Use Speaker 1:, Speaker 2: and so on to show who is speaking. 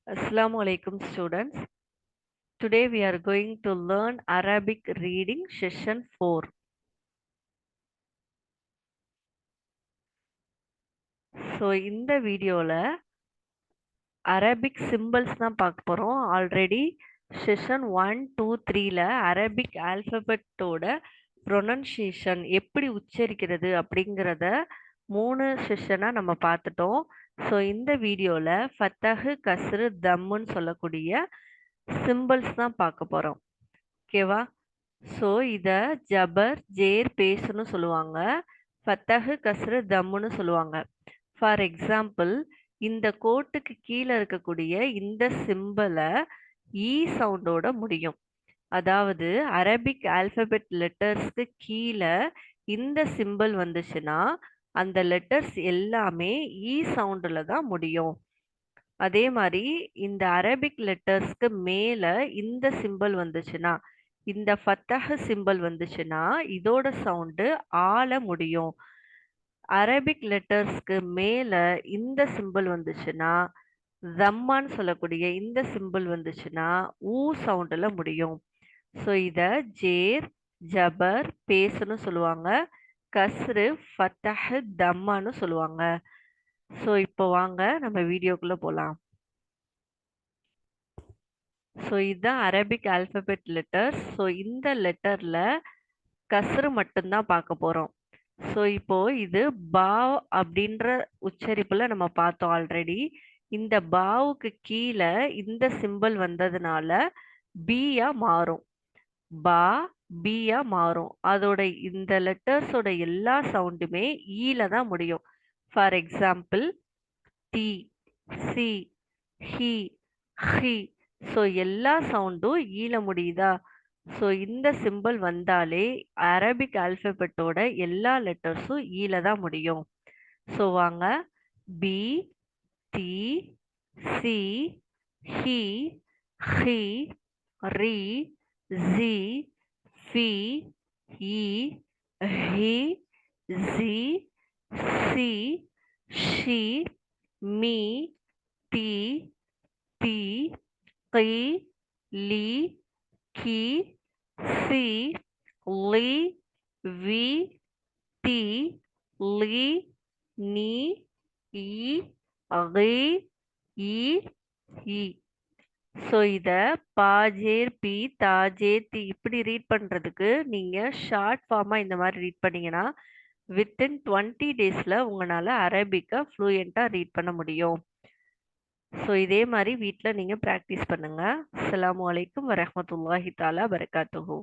Speaker 1: Assalamu alaikum students. Today we are going to learn Arabic reading session 4. So இந்த வீடியோல Arabic symbols தான் பார்க்க போறோம். ஆல்ரெடி செஷன் 1, 2, 3ல Arabic alphabetோட pronunciation எப்படி உச்சரிக்கிறது அப்படிங்கிறத 3 செஷனா நம்ம பார்த்துட்டோம். ஸோ இந்த வீடியோல ஃபத்தஹு கஸ்ரு தம்முன்னு சொல்லக்கூடிய சிம்பிள்ஸ் தான் பார்க்க போறோம். ஓகேவா? ஸோ இத ஜபர், ஜேர், பேஸ்ன்னு சொல்லுவாங்க. ஃபத்தஹு, கஸ்ரு, தம்முன்னு சொல்லுவாங்க. ஃபார் எக்ஸாம்பிள், இந்த கோட்டுக்கு கீழ இருக்கக்கூடிய இந்த சிம்பல சவுண்டோட முடியும். அதாவது அரபிக் ஆல்பபெட் லெட்டர்ஸ்க்கு கீழ இந்த சிம்பல் வந்துச்சுன்னா, அந்த லெட்டர்ஸ் எல்லாமே சவுண்டுல தான் முடியும். அதே மாரி இந்த அரபிக் லெட்டர்ஸ்க்கு மேல இந்த சிம்பல் வந்துச்சுன்னா, இந்த ஃபத்தஹ் சிம்பல் வந்துச்சுன்னா, இதோட சவுண்டு ஆல முடியும். அரபிக் லெட்டர்ஸ்க்கு மேல இந்த சிம்பல் வந்துச்சுன்னா, தம்மான்னு சொல்லக்கூடிய இந்த சிம்பல் வந்துச்சுன்னா, சவுண்டுல முடியும். ஸோ இத ஜேர், ஜபர், பேஸ்ன்னு சொல்லுவாங்க. கஸ்ரு, ஃபத்தஹ், தம்மான்னு சொல்லுவாங்க. ஸோ இப்போ வாங்க நம்ம வீடியோக்குள்ள போலாம். ஸோ இதுதான் அரபிக் ஆல்பபெட் லெட்டர்ஸ். ஸோ இந்த லெட்டர்ல கஸ்ரு மட்டும்தான் பார்க்க போறோம். ஸோ இப்போ இது பா அப்படின்ற உச்சரிப்புல நம்ம பார்த்தோம் ஆல்ரெடி. இந்த பாவுக்கு கீழே இந்த சிம்பல் வந்ததுனால பியா மாறும். பா பியா மாறும். அதோட இந்த லெட்டர்ஸோட எல்லா சவுண்டுமே ஈல தான் முடியும். For example T, C, he, he. So எல்லா சவுண்டும் ஈல முடியுதா? ஸோ இந்த சிம்பல் வந்தாலே அரபிக் ஆல்பபெட்டோட எல்லா லெட்டர்ஸும் ஈல தான் முடியும். ஸோ வாங்க பி, டி, சி, ஹி, ஹி, ரி, ஜி, ஃபி, இ, ஹி, ஜி, சி, ஷி, மீ, டி, தி, கி, லி, கி, சி, லி, வி, டி, லி, நீ, இ, ரி, இ, இ. ஸோ இத பாஜேர், பி, தாஜேர், தி இப்படி ரீட் பண்றதுக்கு நீங்க ஷார்ட் ஃபார்மா இந்த மாதிரி ரீட் பண்ணீங்கன்னா வித்தின் 20 டேஸ்ல உங்களால அரபிக்கை ஃப்ளூயண்டா ரீட் பண்ண முடியும். ஸோ இதே மாதிரி வீட்டில் நீங்கள் ப்ராக்டிஸ் பண்ணுங்க. அஸ்ஸலாமு அலைக்கும் வரஹ்மத்துல்லாஹி தஆலா பரகாத்துஹு.